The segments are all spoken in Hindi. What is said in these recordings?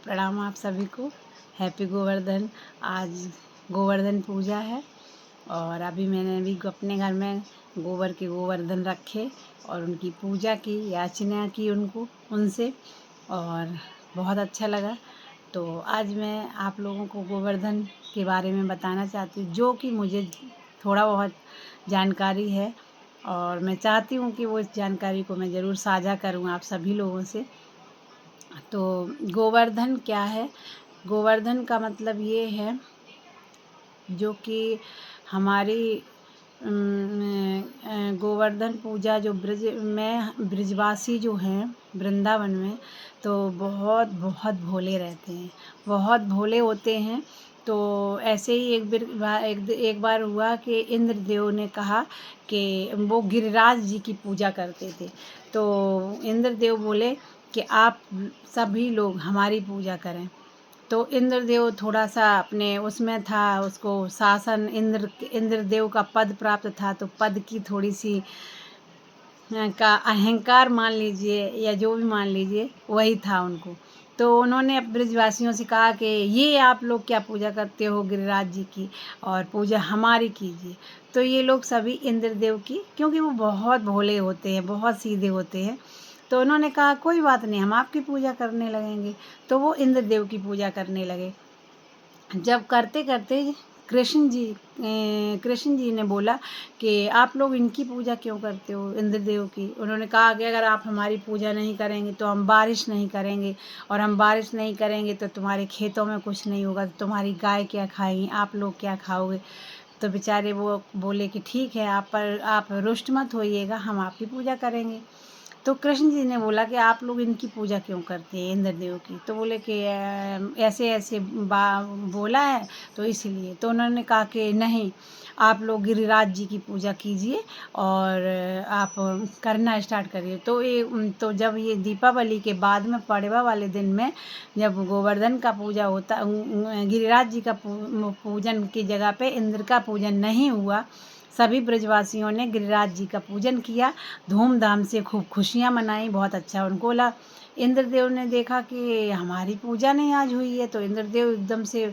प्रणाम आप सभी को। हैप्पी गोवर्धन। आज गोवर्धन पूजा है और अभी मैंने भी अपने घर में गोबर के गोवर्धन रखे और उनकी पूजा की, याचना की उनसे और बहुत अच्छा लगा। तो आज मैं आप लोगों को गोवर्धन के बारे में बताना चाहती हूँ, जो कि मुझे थोड़ा बहुत जानकारी है और मैं चाहती हूँ कि वो इस जानकारी को मैं ज़रूर साझा करूँ आप सभी लोगों से। तो गोवर्धन क्या है? गोवर्धन का मतलब ये है जो कि हमारी गोवर्धन पूजा जो ब्रजवासी जो हैं वृंदावन में, तो बहुत बहुत भोले रहते हैं, बहुत भोले होते हैं। तो ऐसे ही एक बार हुआ कि इंद्रदेव ने कहा कि वो गिरिराज जी की पूजा करते थे। तो इंद्रदेव बोले कि आप सभी लोग हमारी पूजा करें। तो इंद्रदेव थोड़ा सा अपने उसमें था, उसको शासन इंद्रदेव का पद प्राप्त था, तो पद की थोड़ी सी का अहंकार मान लीजिए या जो भी मान लीजिए, वही था उनको। तो उन्होंने ब्रजवासियों से कहा कि ये आप लोग क्या पूजा करते हो गिरिराज जी की, और पूजा हमारी कीजिए। तो ये लोग सभी इंद्रदेव की, क्योंकि वो बहुत भोले होते हैं, बहुत सीधे होते हैं, तो उन्होंने कहा कोई बात नहीं, हम आपकी पूजा करने लगेंगे। तो वो इंद्रदेव की पूजा करने लगे। जब करते करते कृष्ण जी ने बोला कि आप लोग इनकी पूजा क्यों करते हो, इंद्रदेव की। उन्होंने कहा कि अगर आप हमारी पूजा नहीं करेंगे तो हम बारिश नहीं करेंगे, और हम बारिश नहीं करेंगे तो तुम्हारे खेतों में कुछ नहीं होगा, तो तुम्हारी गाय क्या खाएगी, आप लोग क्या खाओगे। तो बेचारे वो बोले कि ठीक है, आप रुष्ट मत होइएगा, हम आपकी पूजा करेंगे। तो कृष्ण जी ने बोला कि आप लोग इनकी पूजा क्यों करते हैं इंद्रदेव की। तो बोले कि ऐसे ऐसे बोला है तो इसीलिए। तो उन्होंने कहा कि नहीं, आप लोग गिरिराज जी की पूजा कीजिए और आप करना स्टार्ट करिए। तो जब ये दीपावली के बाद में पड़वा वाले दिन में जब गोवर्धन का पूजा होता, गिरिराज जी का पूजन की जगह पे इंद्र का पूजन नहीं हुआ, सभी ब्रजवासियों ने गिरिराज जी का पूजन किया, धूमधाम से खूब खुशियाँ मनाई, बहुत अच्छा उनको लगा। इंद्रदेव ने देखा कि हमारी पूजा नहीं आज हुई है, तो इंद्रदेव एकदम से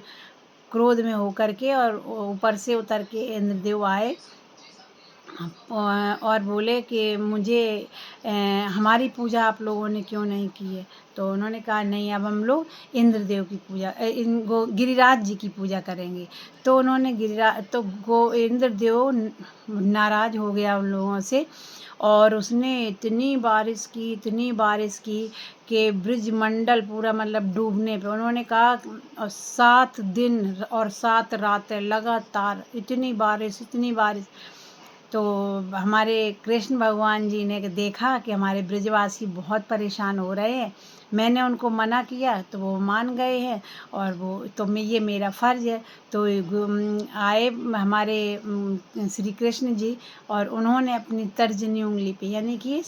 क्रोध में होकर के और ऊपर से उतर के इंद्रदेव आए और बोले कि मुझे हमारी पूजा आप लोगों ने क्यों नहीं की है। तो उन्होंने कहा नहीं, अब हम लोग इंद्रदेव की पूजा गिरिराज जी की पूजा करेंगे। तो उन्होंने इंद्रदेव नाराज हो गया उन लोगों से, और उसने इतनी बारिश की कि ब्रजमंडल पूरा मतलब डूबने पे। उन्होंने कहा 7 दिन और 7 रातें लगातार इतनी बारिश। तो हमारे कृष्ण भगवान जी ने देखा कि हमारे ब्रजवासी बहुत परेशान हो रहे हैं, मैंने उनको मना किया तो वो मान गए हैं, और ये मेरा फ़र्ज़ है। तो आए हमारे श्री कृष्ण जी, और उन्होंने अपनी तर्जनी उंगली पे, यानी कि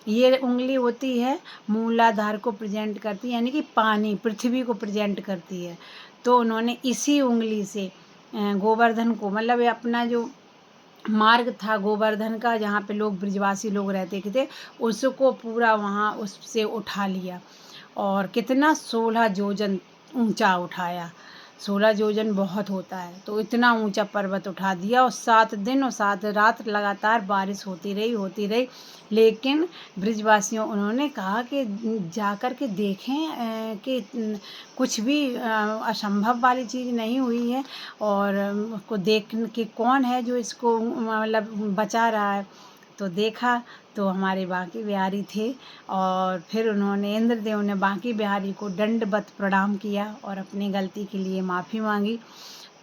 ये उंगली होती है मूलाधार को प्रेजेंट करती है, यानी कि पानी पृथ्वी को प्रेजेंट करती है। तो उन्होंने इसी उंगली से गोवर्धन को, मतलब अपना जो मार्ग था गोवर्धन का, जहाँ पे लोग ब्रजवासी लोग रहते थे, उसको पूरा वहाँ उससे उठा लिया। और कितना 16 योजन ऊंचा उठाया। 16 योजन बहुत होता है, तो इतना ऊंचा पर्वत उठा दिया, और 7 दिन और 7 रात लगातार बारिश होती रही। लेकिन ब्रजवासियों उन्होंने कहा कि जाकर के देखें कि कुछ भी असंभव वाली चीज़ नहीं हुई है, और उसको देख के कौन है जो इसको मतलब बचा रहा है। तो देखा तो हमारे बांके बिहारी थे, और फिर इंद्रदेव ने बांके बिहारी को दंडवत प्रणाम किया और अपनी गलती के लिए माफ़ी मांगी।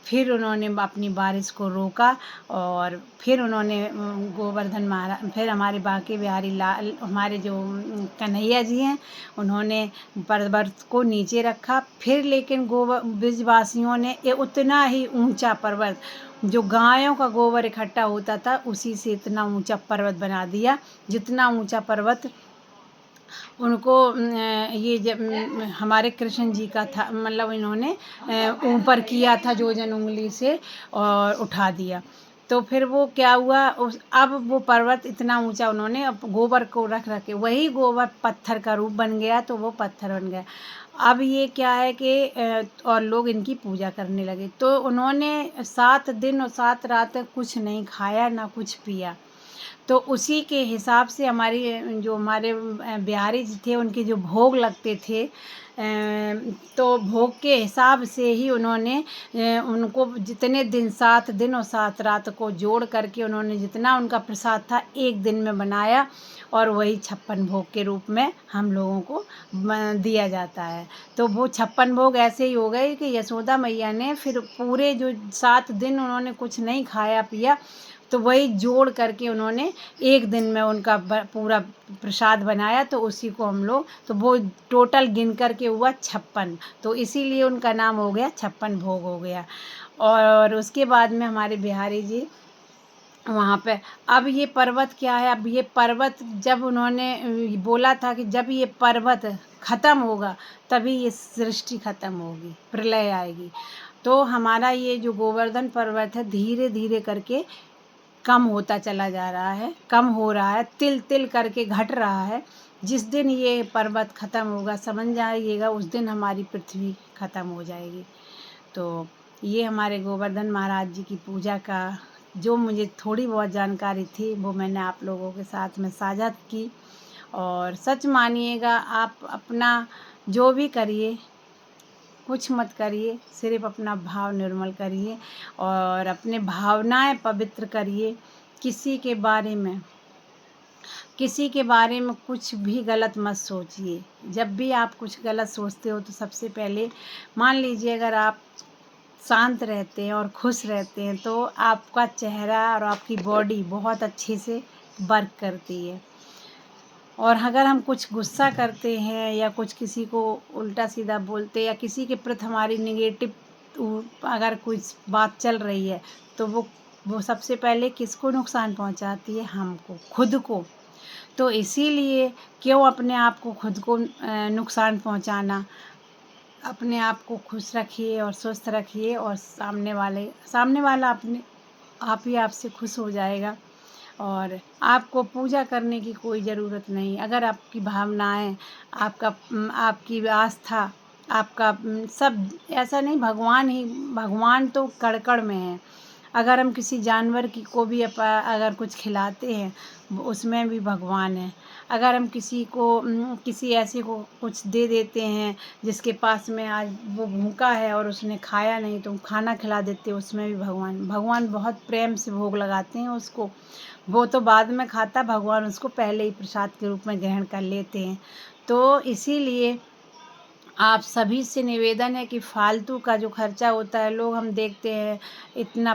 फिर उन्होंने अपनी बारिश को रोका, और फिर उन्होंने फिर हमारे बांके बिहारी लाल, हमारे जो कन्हैया जी हैं, उन्होंने पर्वत को नीचे रखा। फिर लेकिन ब्रजवासियों ने उतना ही ऊंचा पर्वत, जो गायों का गोबर इकट्ठा होता था, उसी से इतना ऊंचा पर्वत बना दिया, जितना ऊंचा पर्वत उनको ये जब हमारे कृष्ण जी का था, मतलब इन्होंने ऊपर किया था योजन उंगली से और उठा दिया। तो फिर वो क्या हुआ, अब वो पर्वत इतना ऊंचा उन्होंने अब गोबर को रख रख के वही गोबर पत्थर का रूप बन गया, तो वो पत्थर बन गया। अब ये क्या है कि और लोग इनकी पूजा करने लगे। तो उन्होंने 7 दिन और 7 रात कुछ नहीं खाया ना कुछ पिया। तो उसी के हिसाब से जो हमारे बिहारी जी थे, उनके जो भोग लगते थे, तो भोग के हिसाब से ही उन्होंने उनको जितने दिन 7 दिन और 7 रात को जोड़ करके उन्होंने जितना उनका प्रसाद था एक दिन में बनाया, और वही 56 भोग के रूप में हम लोगों को दिया जाता है। तो वो 56 भोग ऐसे ही हो गए कि यशोदा मैया ने फिर पूरे जो 7 दिन उन्होंने कुछ नहीं खाया पिया, तो वही जोड़ करके उन्होंने एक दिन में उनका पूरा प्रसाद बनाया, तो उसी को हम लोग, तो वो टोटल गिन करके हुआ 56, तो इसीलिए उनका नाम हो गया 56 भोग हो गया। और उसके बाद में हमारे बिहारी जी वहाँ पे, अब ये पर्वत क्या है, अब ये पर्वत जब उन्होंने बोला था कि जब ये पर्वत ख़त्म होगा तभी ये सृष्टि ख़त्म होगी, प्रलय आएगी। तो हमारा ये जो गोवर्धन पर्वत है धीरे धीरे करके कम होता चला जा रहा है, कम हो रहा है, तिल तिल करके घट रहा है। जिस दिन ये पर्वत ख़त्म होगा समझ जाइएगा उस दिन हमारी पृथ्वी ख़त्म हो जाएगी। तो ये हमारे गोवर्धन महाराज जी की पूजा का जो मुझे थोड़ी बहुत जानकारी थी वो मैंने आप लोगों के साथ में साझा की। और सच मानिएगा, आप अपना जो भी करिए कुछ मत करिए, सिर्फ अपना भाव निर्मल करिए और अपने भावनाएं पवित्र करिए। किसी के बारे में किसी के बारे में कुछ भी गलत मत सोचिए। जब भी आप कुछ गलत सोचते हो तो सबसे पहले मान लीजिए, अगर आप शांत रहते हैं और खुश रहते हैं तो आपका चेहरा और आपकी बॉडी बहुत अच्छे से वर्क करती है। और अगर हम कुछ गुस्सा करते हैं या कुछ किसी को उल्टा सीधा बोलते या किसी के प्रति हमारी निगेटिव अगर कुछ बात चल रही है, तो वो सबसे पहले किसको नुकसान पहुंचाती है? हमको, खुद को। तो इसीलिए क्यों अपने आप को खुद को नुकसान पहुंचाना। अपने आप को खुश रखिए और स्वस्थ रखिए, और सामने वाला अपने आप ही आपसे खुश हो जाएगा। और आपको पूजा करने की कोई ज़रूरत नहीं। अगर आपकी भावनाएं, आपकी आस्था, आपका सब ऐसा नहीं, भगवान तो कण-कण में है। अगर हम किसी जानवर को भी अगर कुछ खिलाते हैं, उसमें भी भगवान है। अगर हम किसी ऐसे को कुछ दे देते हैं जिसके पास में आज वो भूखा है और उसने खाया नहीं, तो खाना खिला देते हैं, उसमें भी भगवान बहुत प्रेम से भोग लगाते हैं उसको। वो तो बाद में खाता, भगवान उसको पहले ही प्रसाद के रूप में ग्रहण कर लेते हैं। तो इसीलिए आप सभी से निवेदन है कि फालतू का जो खर्चा होता है, लोग हम देखते हैं इतना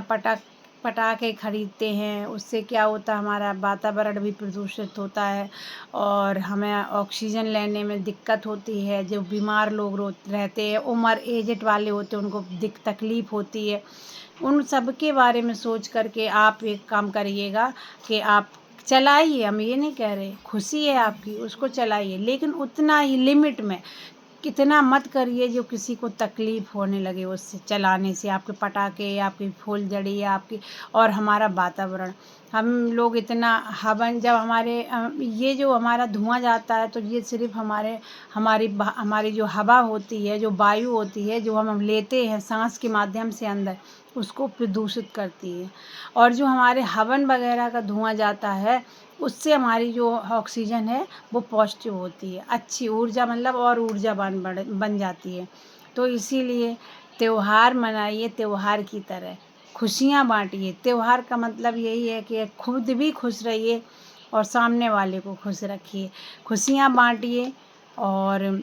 पटाखे खरीदते हैं, उससे क्या होता है, हमारा वातावरण भी प्रदूषित होता है और हमें ऑक्सीजन लेने में दिक्कत होती है। जो बीमार लोग रहते हैं, उम्र एजेड वाले होते हैं, उनको तकलीफ़ होती है। उन सब के बारे में सोच करके आप एक काम करिएगा कि आप चलाइए, हम ये नहीं कह रहे, खुशी है आपकी उसको चलाइए, लेकिन उतना ही लिमिट में। कितना मत करिए जो किसी को तकलीफ़ होने लगे उससे चलाने से, आपके पटाखे, आपकी फुलझड़ी, आपकी और हमारा वातावरण। हम लोग इतना हवन जब ये जो हमारा धुआं जाता है, तो ये सिर्फ़ हमारी जो हवा होती है, जो वायु होती है, जो हम लेते हैं सांस के माध्यम से अंदर, उसको प्रदूषित करती है। और जो हमारे हवन वगैरह का धुआं जाता है, उससे हमारी जो ऑक्सीजन है वो पॉजिटिव होती है, अच्छी ऊर्जा, मतलब और ऊर्जावान बन जाती है। तो इसीलिए त्योहार मनाइए त्योहार की तरह, खुशियाँ बाँटिए। त्योहार का मतलब यही है कि खुद भी खुश रहिए और सामने वाले को खुश रखिए, खुशियाँ बाँटिए। और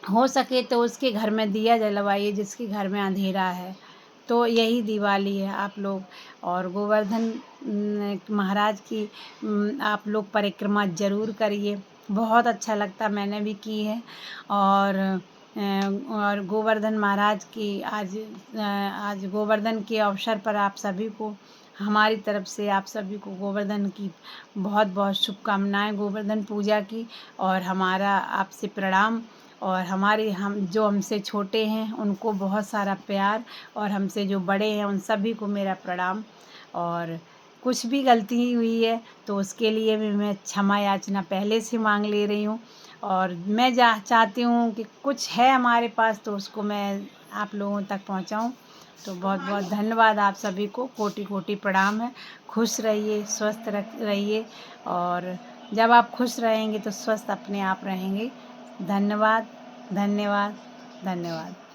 हो सके तो उसके घर में दिया जलवाइए जिसके घर में अंधेरा है। तो यही दिवाली है आप लोग। और गोवर्धन महाराज की आप लोग परिक्रमा ज़रूर करिए, बहुत अच्छा लगता, मैंने भी की है। और गोवर्धन महाराज की आज गोवर्धन के अवसर पर आप सभी को हमारी तरफ से आप सभी को गोवर्धन की बहुत बहुत शुभकामनाएं, गोवर्धन पूजा की। और हमारा आपसे प्रणाम। और जो हमसे छोटे हैं उनको बहुत सारा प्यार, और हमसे जो बड़े हैं उन सभी को मेरा प्रणाम। और कुछ भी गलती हुई है तो उसके लिए भी मैं क्षमा याचना पहले से मांग ले रही हूँ। और मैं चाहती हूँ कि कुछ है हमारे पास तो उसको मैं आप लोगों तक पहुँचाऊँ। तो बहुत बहुत धन्यवाद आप सभी को, कोटि कोटि प्रणाम है। खुश रहिए, स्वस्थ रहिए, और जब आप खुश रहेंगे तो स्वस्थ अपने आप रहेंगे। धन्यवाद, धन्यवाद, धन्यवाद।